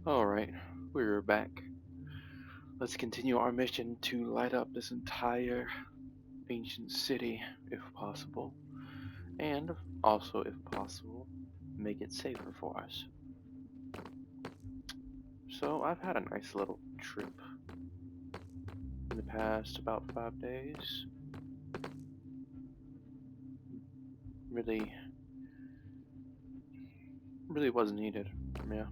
Alright, we're back. Let's continue our mission to light up this entire ancient city, if possible. And also, if possible, make it safer for us. So, I've had a nice little trip in the past about 5 days. Really, really was needed. Yeah.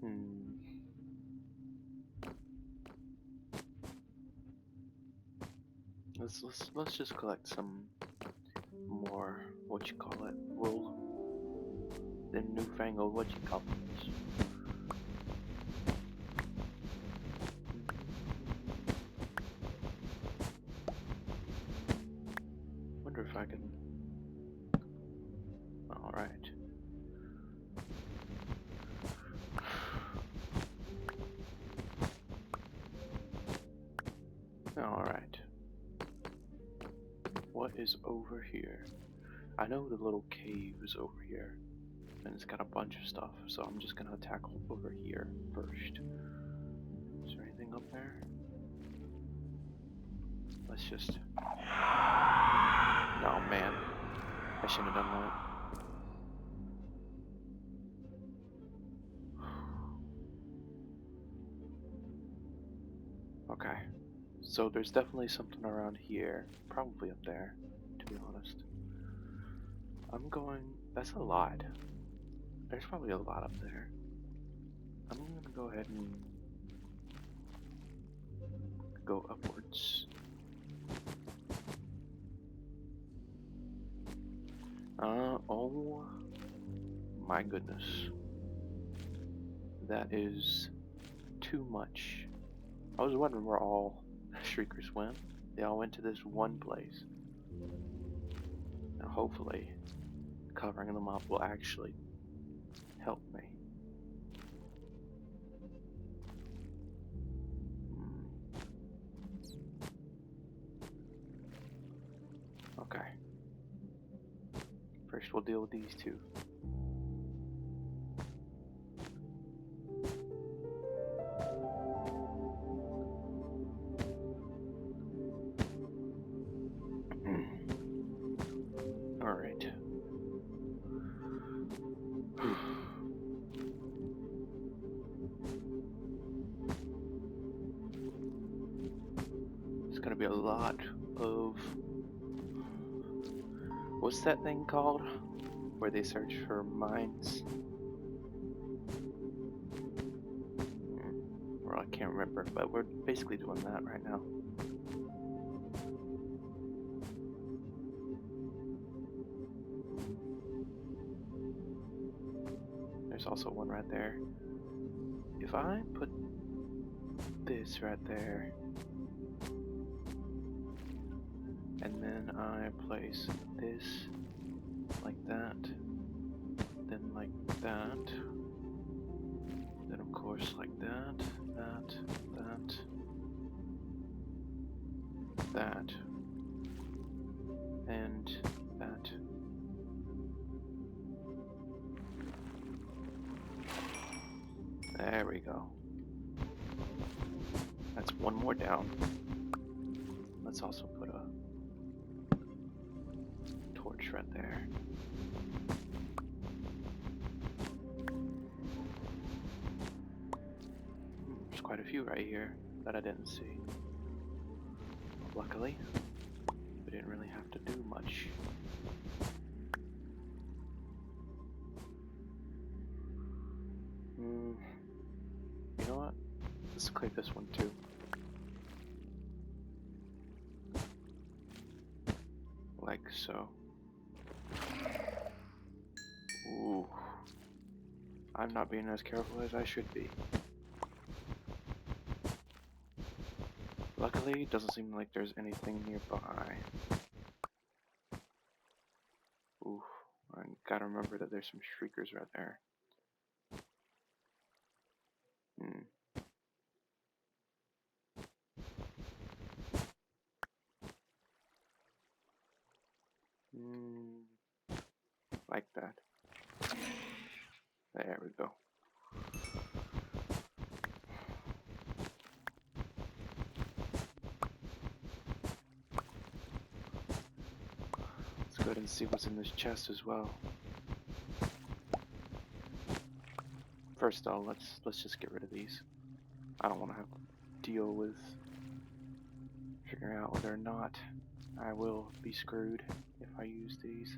Hmm. Let's just collect some more, what you call it, wool. The newfangled, what you call it. Wonder if I can. Alright. Alright. What is over here? I know the little cave is over here. And it's got a bunch of stuff, so I'm just gonna tackle over here first. Is there anything up there? Let's just. Oh man. I shouldn't have done that. Okay. So there's definitely something around here. Probably up there, to be honest. I'm going. That's a lot. There's probably a lot up there. I'm gonna go ahead and go upwards. Oh my goodness. That is too much. I was wondering where all Shriekers went. They all went to this one place. And hopefully, covering them up will actually help me. Okay. First we'll deal with these two. Alright. It's gonna be a lot of... What's that thing called? Where they search for mines? Well, I can't remember, but we're basically doing that right now. There's also one right there. If I put this right there, and then I place this like that, then like that, then of course like that, that, and that. There we go. That's one more down. Let's also put a torch right there. There's quite a few right here that I didn't see. Luckily, we didn't really have to do much. You know what? Let's clear this one too. Like so. Ooh. I'm not being as careful as I should be. Luckily, it doesn't seem like there's anything nearby. Ooh, I gotta remember that there's some shriekers right there. Like that. There we go. Let's go ahead and see what's in this chest as well. First though, let's just get rid of these. I don't want to have to deal with figuring out whether or not I will be screwed if I use these.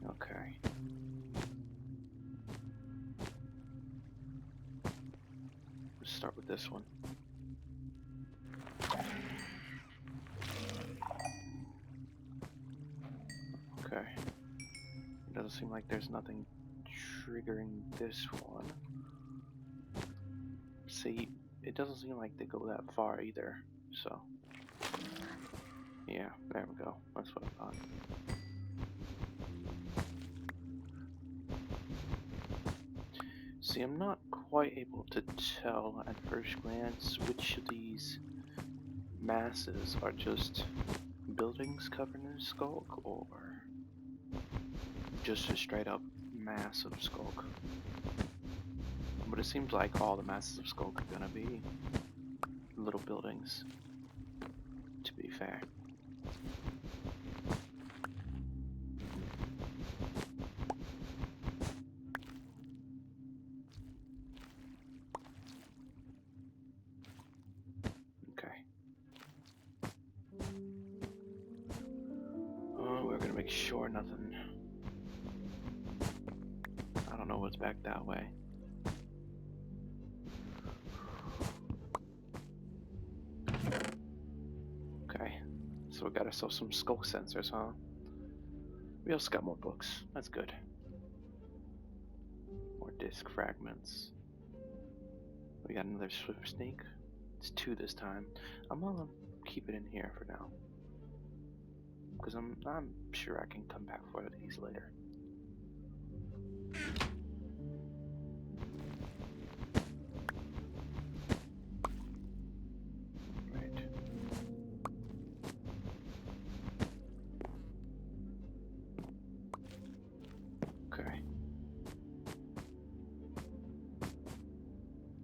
Okay. Let's start with this one. Okay. It doesn't seem like there's nothing triggering this one. See, it doesn't seem like they go that far either, so. Yeah, there we go. That's what I thought. See, I'm not quite able to tell at first glance which of these masses are just buildings covered in skulk or just a straight up mass of skulk. But it seems like all the masses of skulk are gonna be little buildings, to be fair. Okay. Oh, we're gonna make sure nothing. I don't know what's back that way. Okay, so we got ourselves some skulk sensors, huh? We also got more books. That's good. More disc fragments. We got another swift snake. It's 2 this time. I'm gonna keep it in here for now, because I'm sure I can come back for these later. Right. Okay.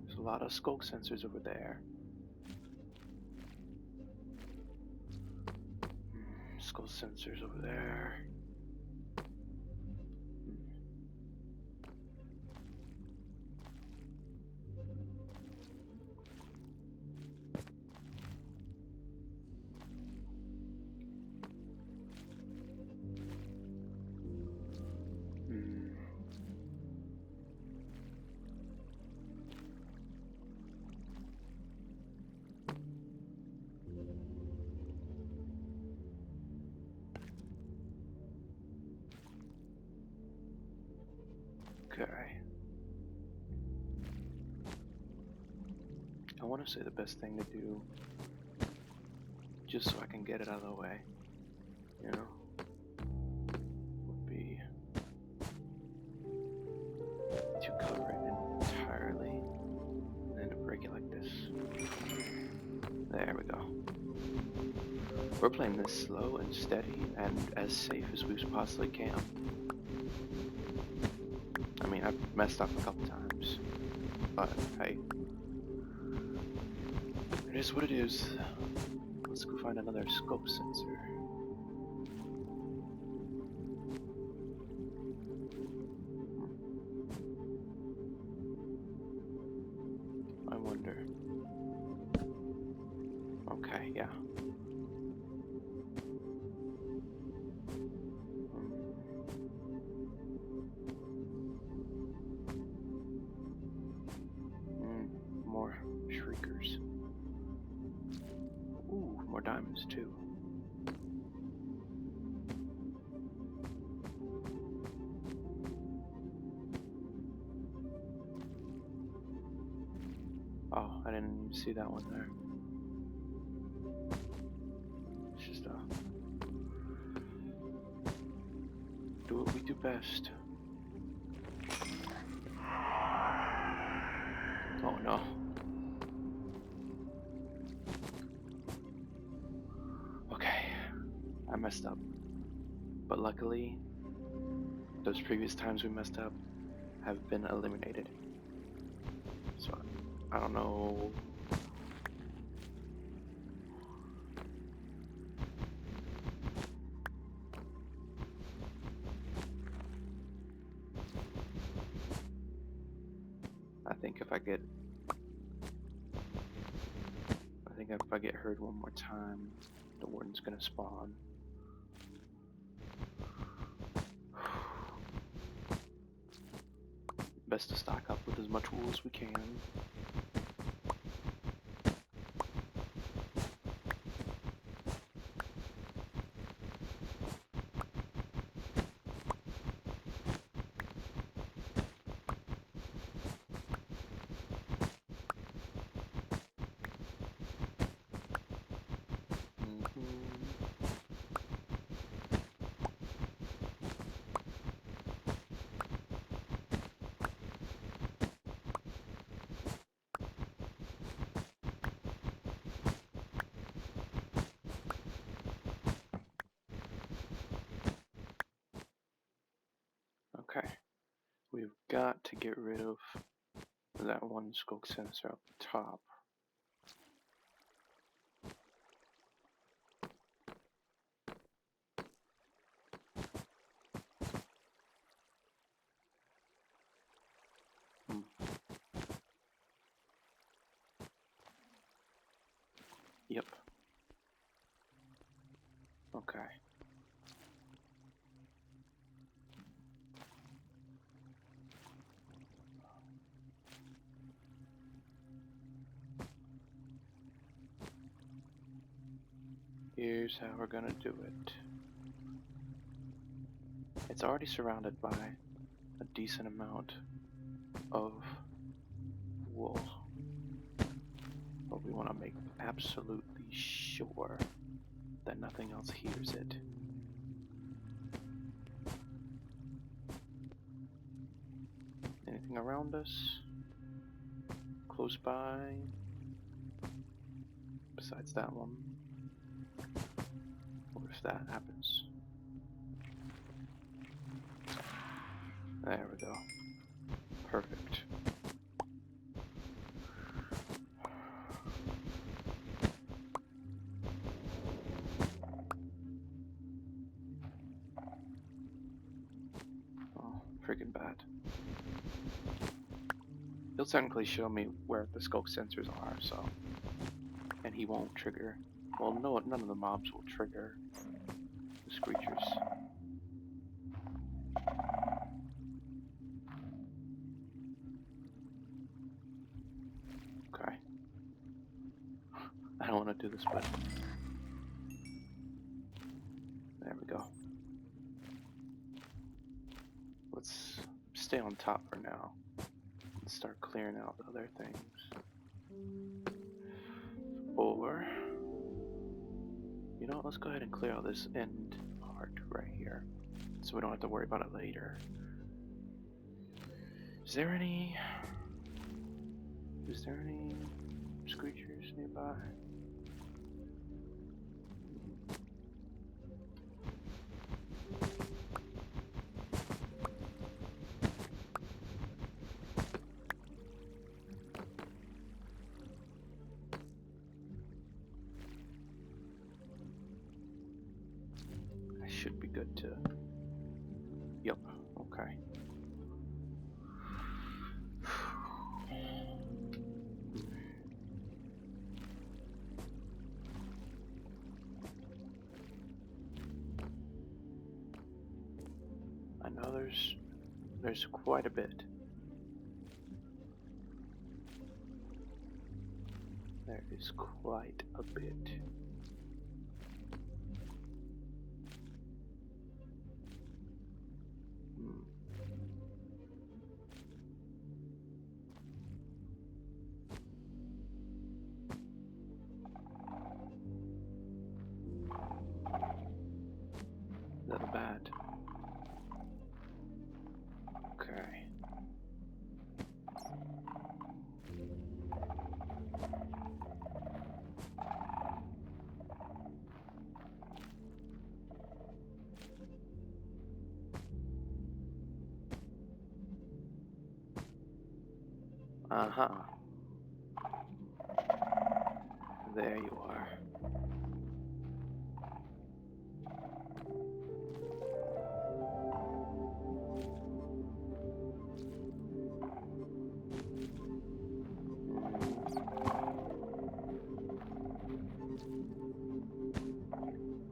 There's a lot of skulk sensors over there. Skull sensors over there. Okay. I want to say the best thing to do, just so I can get it out of the way, you know, would be to cover it entirely and then to break it like this. There we go. We're playing this slow and steady and as safe as we possibly can. I mean, I've messed up a couple times, but hey, it is what it is. Let's go find another scope sensor. I wonder. Okay, yeah. More shriekers. Ooh, more diamonds too. Oh, I didn't even see that one there. It's just do what we do best. Oh no. messed up. But luckily, those previous times we messed up have been eliminated. So, I don't know. I think if I get heard one more time, the warden's gonna spawn. Best to stock up with as much wool as we can. Okay, we've got to get rid of that one skulk sensor up top. Yep. Okay. Here's how we're gonna do it. It's already surrounded by a decent amount of wool, but we want to make absolutely sure that nothing else hears it. Anything around us? Close by? Besides that one? What if that happens? There we go. Perfect. Oh, freaking bad. He'll technically show me where the skulk sensors are, so... And he won't trigger... Well, no, none of the mobs will trigger the screechers. Okay. I don't want to do this, but... There we go. Let's stay on top for now. And start clearing out the other things. Or... You know what, let's go ahead and clear out this end part right here. So we don't have to worry about it later. Is there any screechers nearby? I should be good to... Yep, okay. I know there's quite a bit. There is quite a bit. Not bad. Okay. Uh-huh. There you are.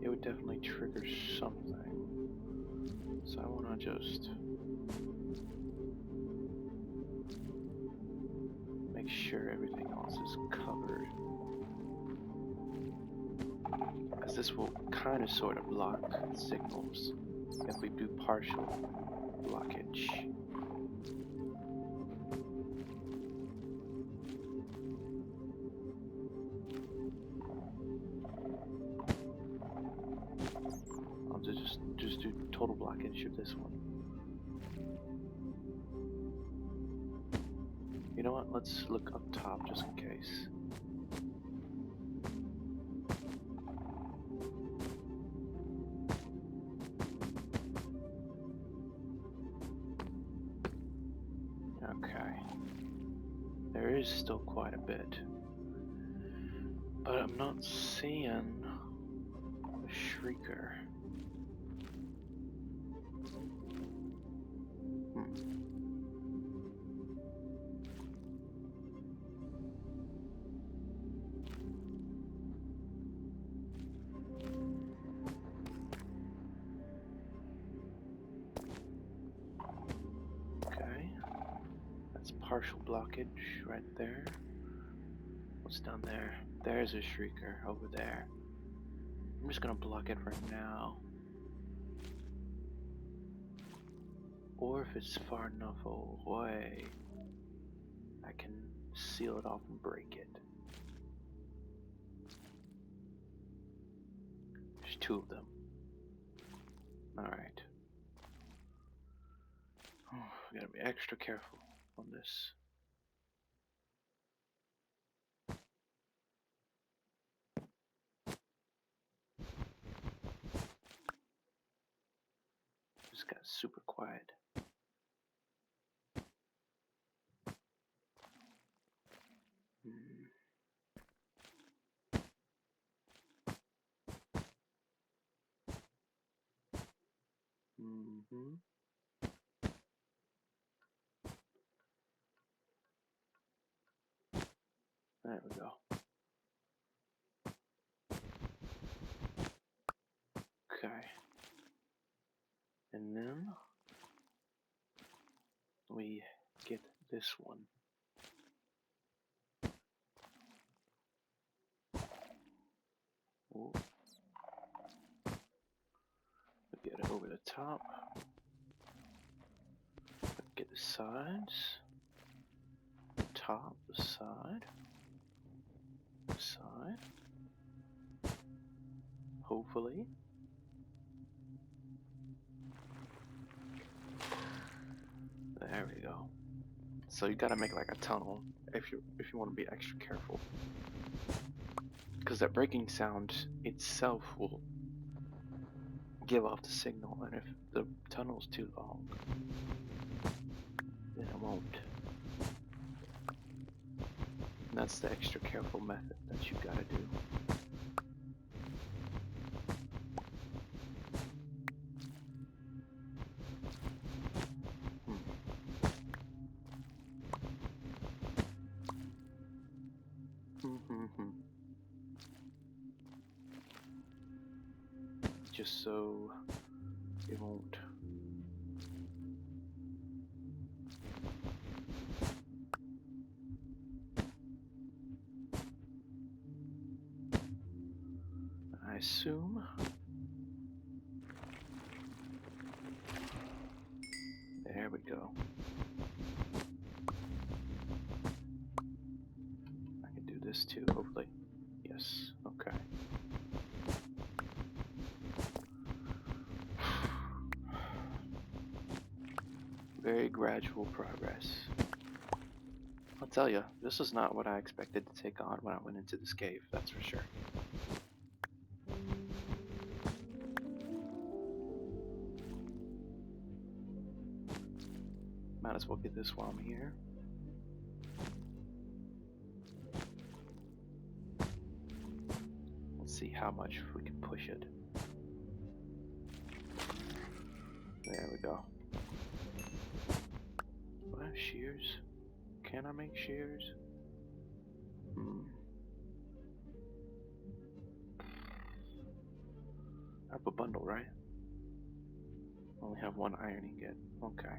It would definitely trigger something. So I want to just make sure everything else is covered. As this will kind of sort of block signals if we do partial blockage. I'll just do total blockage of this one. You know what? Let's look up top just in case. Okay. There is still quite a bit. But I'm not seeing a shrieker. Okay. That's partial blockage right there. What's down there? There's a shrieker over there. I'm just gonna block it right now. Or if it's far enough away, I can seal it off and break it. There's two of them. Alright. Oh, we gotta be extra careful on this. Just got super quiet. Mm-hmm. There we go. Okay. And then we get this one. Ooh. We get it over the top. Get the sides. The top, the side. The side. Hopefully. There we go. So you gotta make like a tunnel if you want to be extra careful, because that breaking sound itself will give off the signal, and if the tunnel's too long, then it won't. And that's the extra careful method that you gotta do. Just so it won't. I assume. There we go. I can do this too, hopefully. Yes, okay. Very gradual progress. I'll tell you, this is not what I expected to take on when I went into this cave, that's for sure. Might as well get this while I'm here. Let's see how much we can push it. There we go. Do I have shears? Can I make shears? I have a bundle, right? Only have one iron ingot. Okay.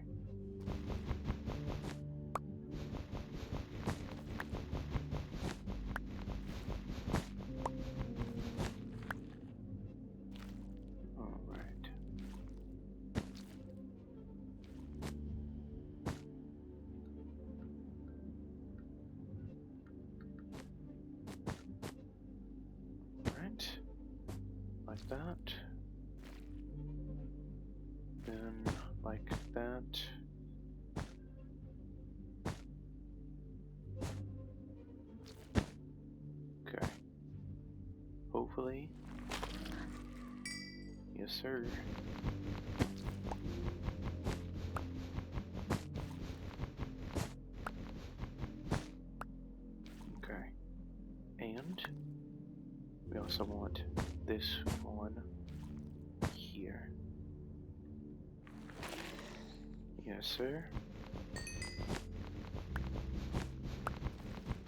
Alright. Alright. Like that. Then like that. Okay. Hopefully. Yes, sir. Okay. And we also want this one here. Yes, sir.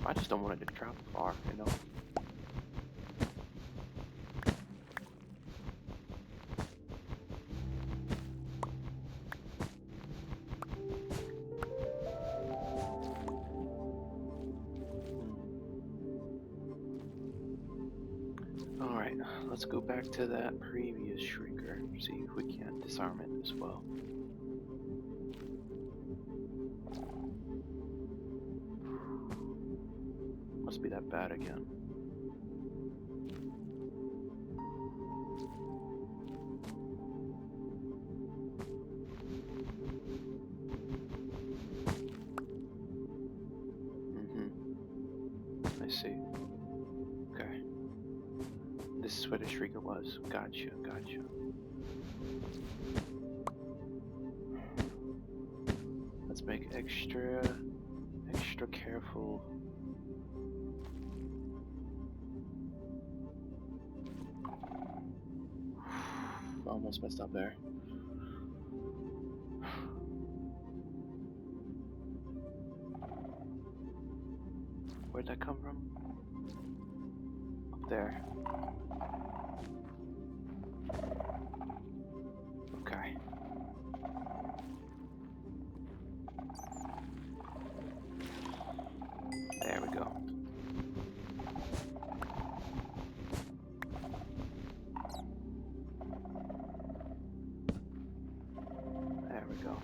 I just don't want it to travel far, you know? Alright, let's go back to that previous shrinker, see if we can disarm it as well. Must be that bad again. I see. Okay. This is where the shrieker was. Gotcha, gotcha. Let's make extra careful. Almost messed up there. Where'd that come from? Up there. Okay. There we go. There we go.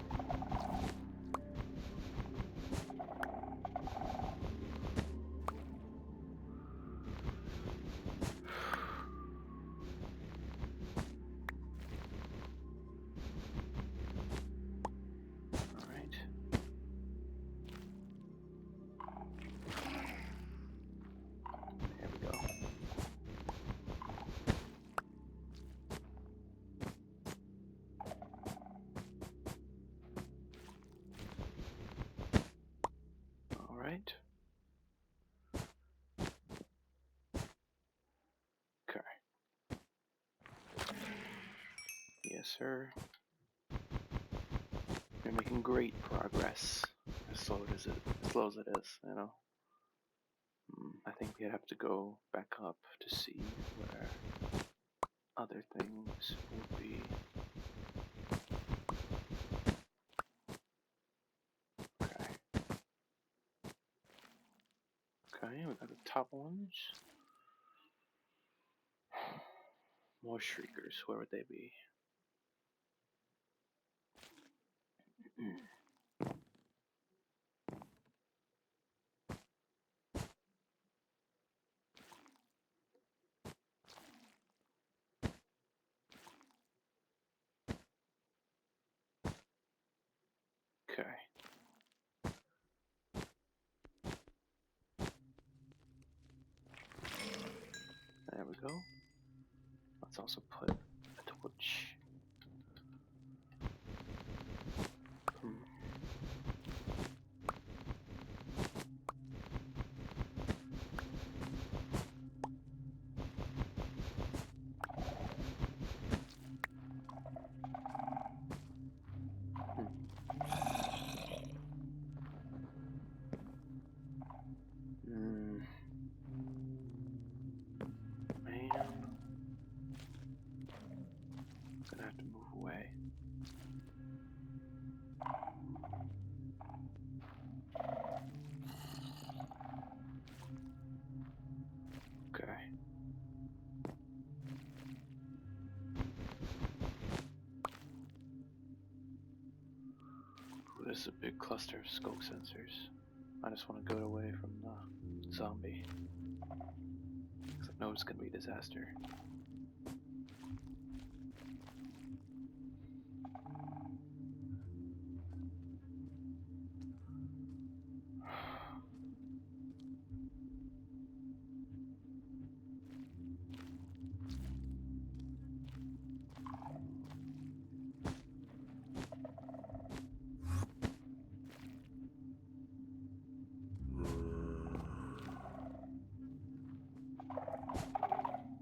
Alright. Okay. Yes, sir. We're making great progress. As slow as it is, you know. I think we have to go back up to see where other things will be. Okay. Okay, we got the top ones. More shriekers, where would they be? Okay. There we go. Let's also put a torch. This is a big cluster of smoke sensors. I just want to go away from the zombie. Because I know it's going to be a disaster.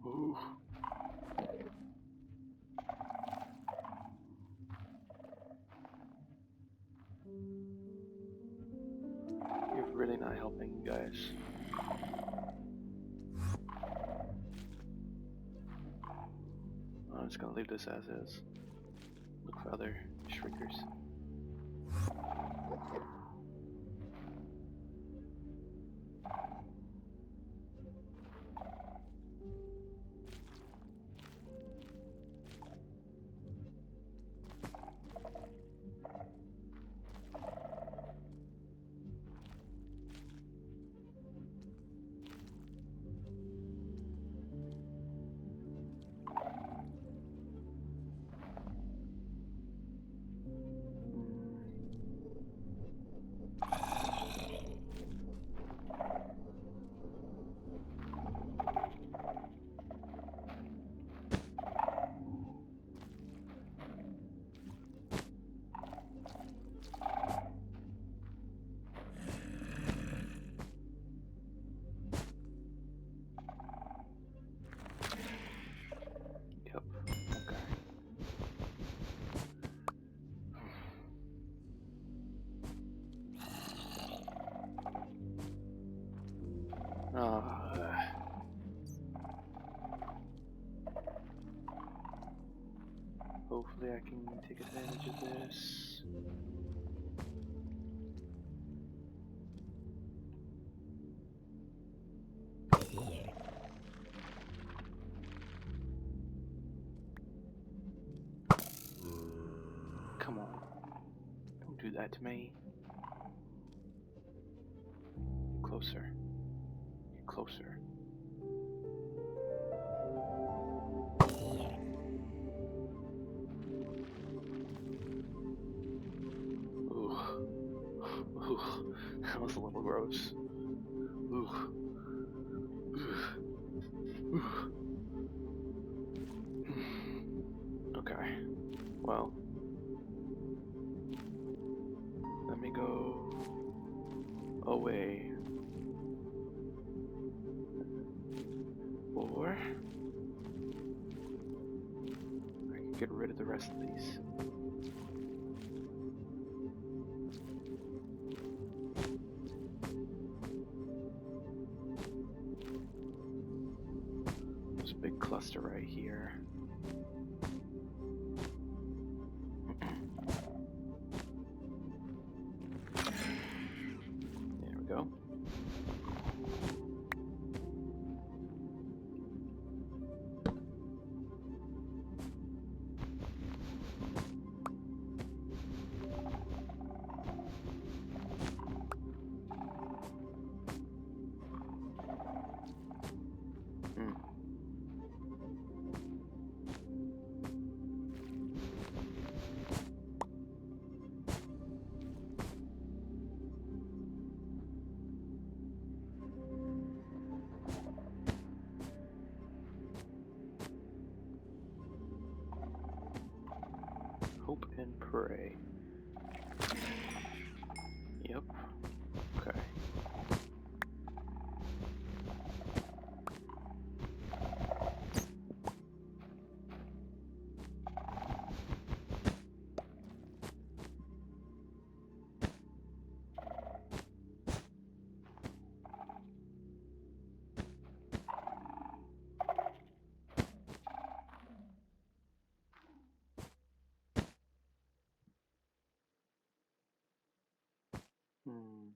Ooh. You're really not helping, guys. I'm just gonna leave this as is. Look for other shriekers. Yep. Okay. Hopefully I can take advantage of this. Come on. Don't do that to me. Get closer. Get closer. Ooh. Ooh. That was a little gross. Ooh. Ooh. Okay. Well. Let me go away. Or I can get rid of the rest of these. There's a big cluster right here. There we go. Hope and pray. Yep. Okay. Hmm.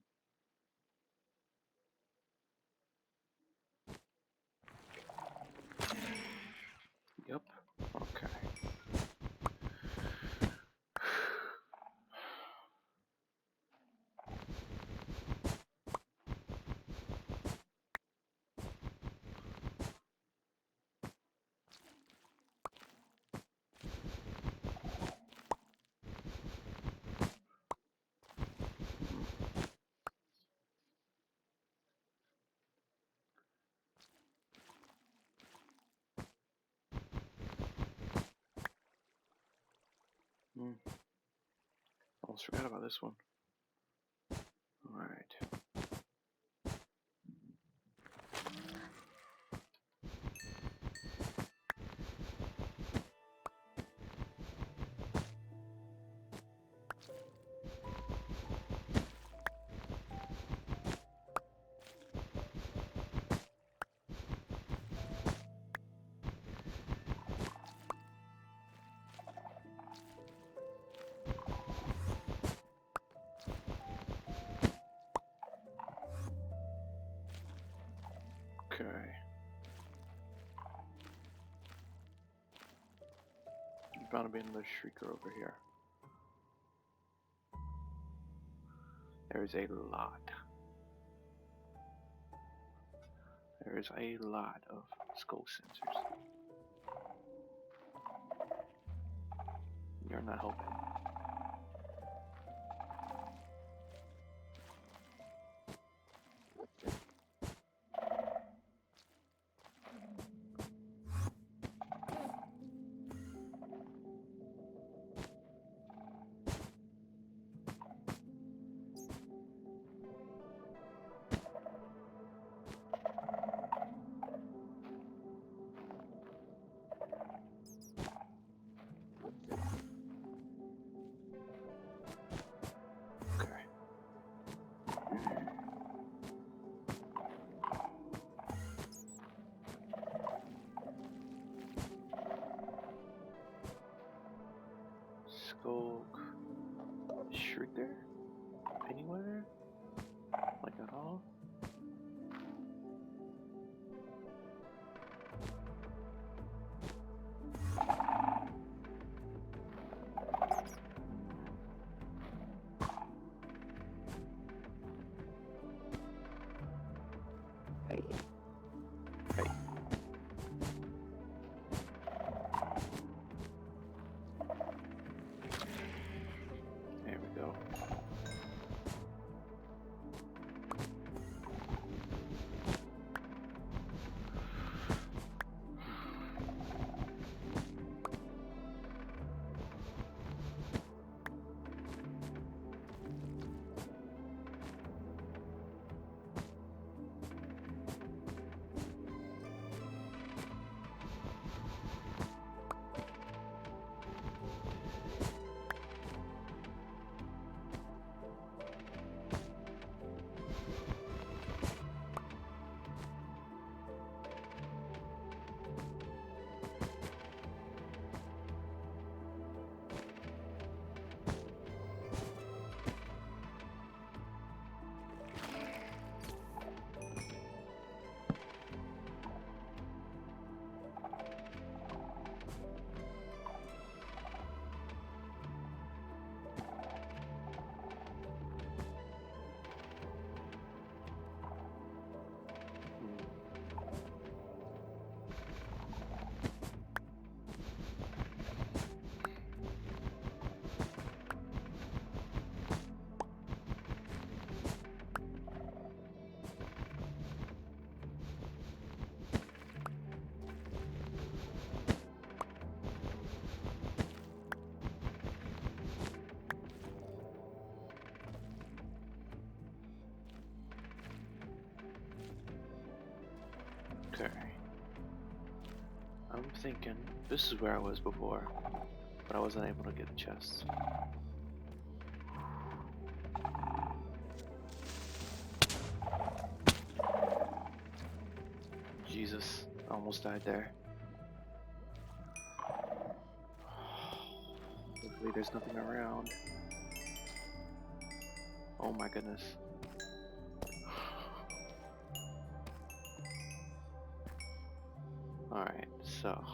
almost forgot about this one. Alright. Okay. There's bound to be another shrieker over here. There's a lot. There's a lot of skull sensors. You're not helping. Okay. Skulk. Shrieker? Anywhere? Like at all? Hey. Hey. There we go. Okay. I'm thinking this is where I was before, but I wasn't able to get the chests. Jesus, I almost died there. Hopefully there's nothing around. Oh my goodness. Alright, so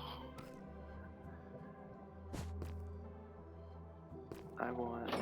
I want